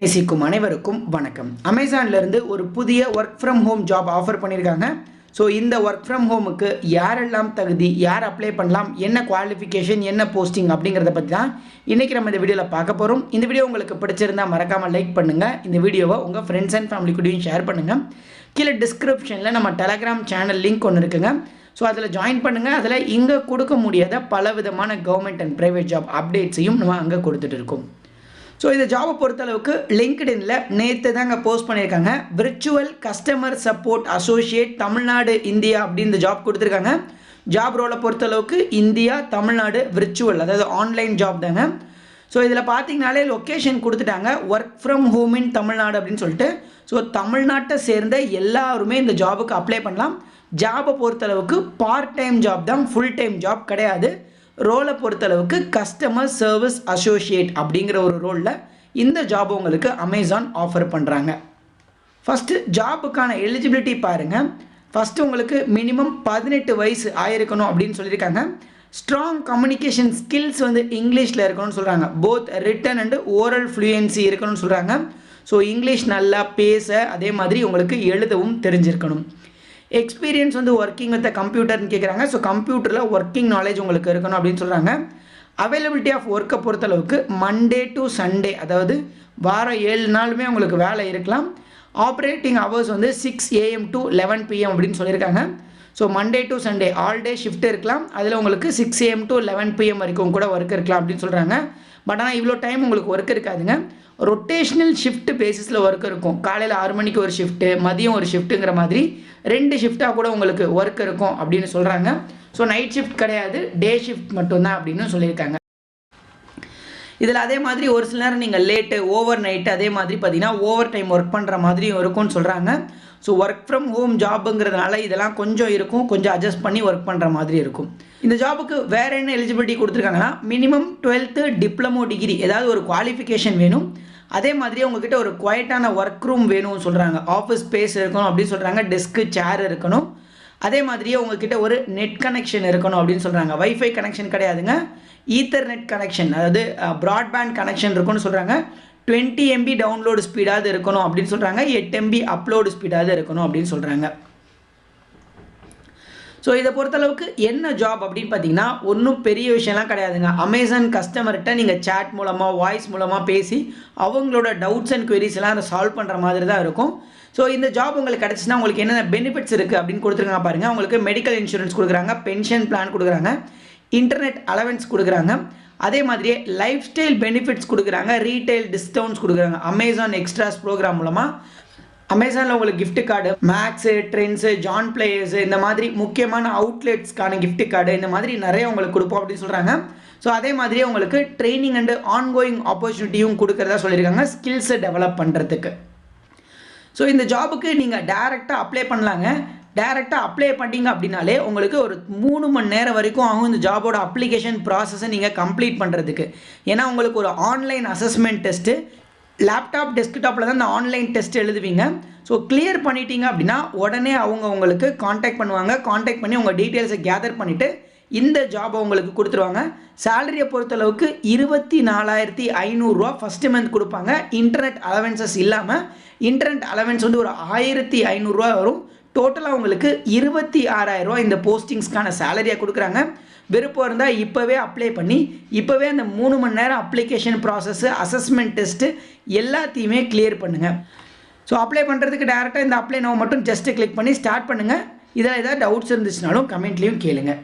நேசிக்கும் அனைவருக்கும் வணக்கம். அமேசான்லேருந்து ஒரு புதிய work from home job offer பண்ணியிருக்காங்க. ஸோ இந்த ஒர்க் ஃப்ரம் ஹோமுக்கு யாரெல்லாம் தகுதி, யார் அப்ளை பண்ணலாம், என்ன குவாலிஃபிகேஷன், என்ன போஸ்டிங் அப்படிங்கிறத பற்றி தான் இன்றைக்கி நம்ம இந்த வீடியோவில் பார்க்க போகிறோம். இந்த வீடியோ உங்களுக்கு பிடிச்சிருந்தால் மறக்காமல் லைக் பண்ணுங்கள். இந்த வீடியோவை உங்கள் ஃப்ரெண்ட்ஸ் அண்ட் ஃபேமிலி கூடயும் ஷேர் பண்ணுங்கள். கீழே டிஸ்கிரிப்ஷனில் நம்ம டெலகிராம் சேனல் லிங்க் ஒன்று இருக்குங்க. ஸோ அதில் ஜாயின் பண்ணுங்கள். அதில் இங்கே கொடுக்க முடியாத பல விதமான கவர்மெண்ட் அண்ட் ப்ரைவேட் ஜாப் அப்டேட்ஸையும் நம்ம அங்கே கொடுத்துட்டு இருக்கோம். ஸோ இந்த ஜாபை பொறுத்தளவுக்கு லிங்க்டின்ல நேற்று தாங்க போஸ்ட் பண்ணியிருக்காங்க. Virtual customer support associate Tamil Nadu India அப்படின்னு இந்த ஜாப் கொடுத்துருக்காங்க. ஜாப் ரோலை பொறுத்தளவுக்கு இந்தியா தமிழ்நாடு விர்ச்சுவல், அதாவது ஆன்லைன் ஜாப் தாங்க. ஸோ இதில் பார்த்தீங்கனாலே லொக்கேஷன் கொடுத்துட்டாங்க, work from home in Tamil Nadu அப்படின்னு சொல்லிட்டு. ஸோ தமிழ்நாட்டை சேர்ந்த எல்லாருமே இந்த ஜாபுக்கு அப்ளை பண்ணலாம். ஜாபை பொறுத்தளவுக்கு பார்ட் டைம் ஜாப் தான், ஃபுல் டைம் ஜாப் கிடையாது. ரோலை பொறுத்தளவுக்கு கஸ்டமர் சர்வீஸ் அசோசியேட் அப்படிங்கிற ஒரு ரோலில் இந்த ஜாப் உங்களுக்கு அமேசான் ஆஃபர் பண்ணுறாங்க. ஃபஸ்ட்டு ஜாபுக்கான எலிஜிபிலிட்டி பாருங்கள். ஃபஸ்ட்டு உங்களுக்கு மினிமம் 18 வயசு ஆயிருக்கணும் அப்படின்னு சொல்லியிருக்காங்க. ஸ்ட்ராங் கம்யூனிகேஷன் ஸ்கில்ஸ் இங்கிலீஷில் இருக்கணும்னு சொல்கிறாங்க. Both written and oral fluency இருக்கணும்னு சொல்கிறாங்க. ஸோ இங்கிலீஷ் நல்லா பேச, அதே மாதிரி உங்களுக்கு எழுதவும் தெரிஞ்சிருக்கணும். எக்ஸ்பீரியன்ஸ் ஒர்க்கிங் வித் கம்ப்யூட்டர்னு கேட்குறாங்க. ஸோ கம்ப்யூட்டரில் ஒர்க்கிங் நாலேஜ் உங்களுக்கு இருக்கணும் அப்படின்னு சொல்கிறாங்க. அவைலபிலிட்டி ஆஃப் ஒர்க்கை பொறுத்தளவுக்கு மண்டே டு சண்டே, அதாவது வாரம் 7 நாளுமே உங்களுக்கு வேலை இருக்கலாம். Operating hours 6 AM to 11 PM அப்படின்னு சொல்லியிருக்காங்க. So Monday to Sunday all day shift இருக்கலாம். அதில் உங்களுக்கு 6 AM to 11 PM வரைக்கும் கூட ஒர்க் இருக்கலாம் அப்படின்னு சொல்கிறாங்க. பட் ஆனால் இவ்வளோ டைம் உங்களுக்கு ஒர்க் இருக்காதுங்க. ரொட்டேஷ்னல் ஷிஃப்ட் பேசிஸில் ஒர்க் இருக்கும். காலையில் 6 மணிக்கு ஒரு ஷிஃப்ட்டு, மதியம் ஒரு ஷிஃப்ட்டுங்கிற மாதிரி 2 ஷிஃப்ட்டாக கூட உங்களுக்கு ஒர்க் இருக்கும் அப்படின்னு சொல்கிறாங்க. ஸோ நைட் ஷிஃப்ட் கிடையாது, டே ஷிஃப்ட் மட்டும்தான் அப்படின்னு சொல்லியிருக்காங்க. இதில் அதே மாதிரி ஒரு சில நேரம் நீங்கள் லேட்டு, ஓவர் நைட்டு, அதே மாதிரி பார்த்தீங்கன்னா ஓவர் டைம் ஒர்க் பண்ணுற மாதிரியும் இருக்கும்னு சொல்கிறாங்க. ஸோ ஒர்க் ஃப்ரம் ஹோம் ஜாப்புங்கிறதுனால இதெல்லாம் கொஞ்சம் இருக்கும், கொஞ்சம் அட்ஜஸ்ட் பண்ணி ஒர்க் பண்ணுற மாதிரி இருக்கும். இந்த ஜாபுக்கு வேறு என்ன எலிஜிபிலிட்டி கொடுத்துருக்காங்கன்னா, மினிமம் 12th டிப்ளமோ டிகிரி, ஏதாவது ஒரு குவாலிஃபிகேஷன் வேணும். அதே மாதிரி உங்ககிட்ட ஒரு குவைட்டான ஒர்க் ரூம் வேணும்னு சொல்கிறாங்க. ஆஃபீஸ் ஸ்பேஸ் இருக்கணும் அப்படின்னு சொல்கிறாங்க. டெஸ்க்கு, சேர் இருக்கணும். அதே மாதிரியே உங்ககிட்ட ஒரு நெட் கனெக்ஷன் இருக்கணும் அப்படின்னு சொல்கிறாங்க. வைஃபை கனெக்ஷன் கிடையாதுங்க, ஈத்தர்நெட் கனெக்ஷன், அதாவது ப்ராட்பேண்ட் கனெக்ஷன் இருக்குன்னு சொல்கிறாங்க. 20 MB டவுன்லோடு ஸ்பீடாவது இருக்கணும் அப்படின்னு சொல்கிறாங்க. 8 MB அப்லோடு ஸ்பீடாவது இருக்கணும் அப்படின்னு சொல்கிறாங்க. ஸோ இதை பொறுத்தளவுக்கு என்ன ஜாப் அப்படின்னு பார்த்தீங்கன்னா, ஒன்றும் பெரிய விஷயம்லாம் கிடையாதுங்க. அமேசான் கஸ்டமர்கிட்ட நீங்கள் சேட் மூலமாக, வாய்ஸ் மூலமாக பேசி அவங்களோட டவுட்ஸ் அண்ட் குவரிஸ் எல்லாம் அதை சால்வ் பண்ணுற மாதிரி தான் இருக்கும். ஸோ இந்த ஜாப் உங்களுக்கு கிடச்சின்னா உங்களுக்கு என்னென்ன பெனிஃபிட்ஸ் இருக்குது அப்படின்னு கொடுத்துருக்காங்க பாருங்கள். உங்களுக்கு மெடிக்கல் இன்சூரன்ஸ் கொடுக்குறாங்க, பென்ஷன் பிளான் கொடுக்குறாங்க, இன்டர்நெட் அலவன்ஸ் கொடுக்குறாங்க, அதே மாதிரியே லைஃப் ஸ்டைல் பெனிஃபிட்ஸ் கொடுக்குறாங்க, ரீட்டைல் டிஸ்கவுண்ட்ஸ் கொடுக்குறாங்க. அமேசான் எக்ஸ்ட்ராஸ் ப்ரோக்ராம் மூலமாக அமேசானில் உங்களுக்கு gift card, maths, trends, John players, இந்த மாதிரி முக்கியமான அவுட்லெட்ஸ்க்கான கிஃப்ட் கார்டு, இந்த மாதிரி நிறைய உங்களுக்கு கொடுப்போம் அப்படின்னு சொல்கிறாங்க. ஸோ அதே மாதிரியே உங்களுக்கு ட்ரைனிங் அண்டு ஆன்கோயிங் ஆப்பர்ச்சுனிட்டியும் கொடுக்குறதா சொல்லியிருக்காங்க, ஸ்கில்ஸை டெவலப் பண்ணுறதுக்கு. ஸோ இந்த ஜாபுக்கு நீங்கள் டேரெக்டாக அப்ளை பண்ணலாங்க. டேரெக்டாக அப்ளை பண்ணிங்க அப்படின்னாலே உங்களுக்கு ஒரு 3 மணி நேரம் வரைக்கும் ஆகும் இந்த ஜாபோட அப்ளிகேஷன் ப்ராசஸை நீங்கள் கம்ப்ளீட் பண்ணுறதுக்கு. ஏன்னா உங்களுக்கு ஒரு ஆன்லைன் அசஸ்மெண்ட் டெஸ்ட்டு, லேப்டாப் டெஸ்க்டாப்பில் தான் இந்த ஆன்லைன் டெஸ்ட் எழுதுவீங்க. ஸோ கிளியர் பண்ணிட்டீங்க அப்படின்னா உடனே அவங்க உங்களுக்கு காண்டாக்ட் பண்ணுவாங்க. காண்டாக்ட் பண்ணி உங்கள் டீட்டெயில்ஸை கேதர் பண்ணிவிட்டு இந்த ஜாபை உங்களுக்கு கொடுத்துருவாங்க. சேலரியை பொறுத்தளவுக்கு 24,500 ரூபா ஃபஸ்ட்டு மந்த் கொடுப்பாங்க. இன்டர்நெட் அலவன்சஸ் இல்லாமல் இன்டர்நெட் அலவன்ஸ் ஒரு 1,500 ரூபா வரும். டோட்டலாக உங்களுக்கு 26,000 ரூபா இந்த போஸ்டிங்ஸ்க்கான சேலரியாக கொடுக்குறாங்க. விருப்பம் இருந்தால் இப்போவே அப்ளை பண்ணி இப்போவே அந்த 3 மணி நேரம் அப்ளிகேஷன் ப்ராசஸ்ஸு, அசஸ்மெண்ட் டெஸ்ட்டு எல்லாத்தையுமே கிளியர் பண்ணுங்கள். ஸோ அப்ளை பண்ணுறதுக்கு டேரெக்டாக இந்த அப்ளை நோ மட்டும் ஜஸ்ட்டு கிளிக் பண்ணி ஸ்டார்ட் பண்ணுங்கள். இதில் ஏதாவது டவுட்ஸ் இருந்துச்சுனாலும் கமெண்ட்லேயும் கேளுங்கள்.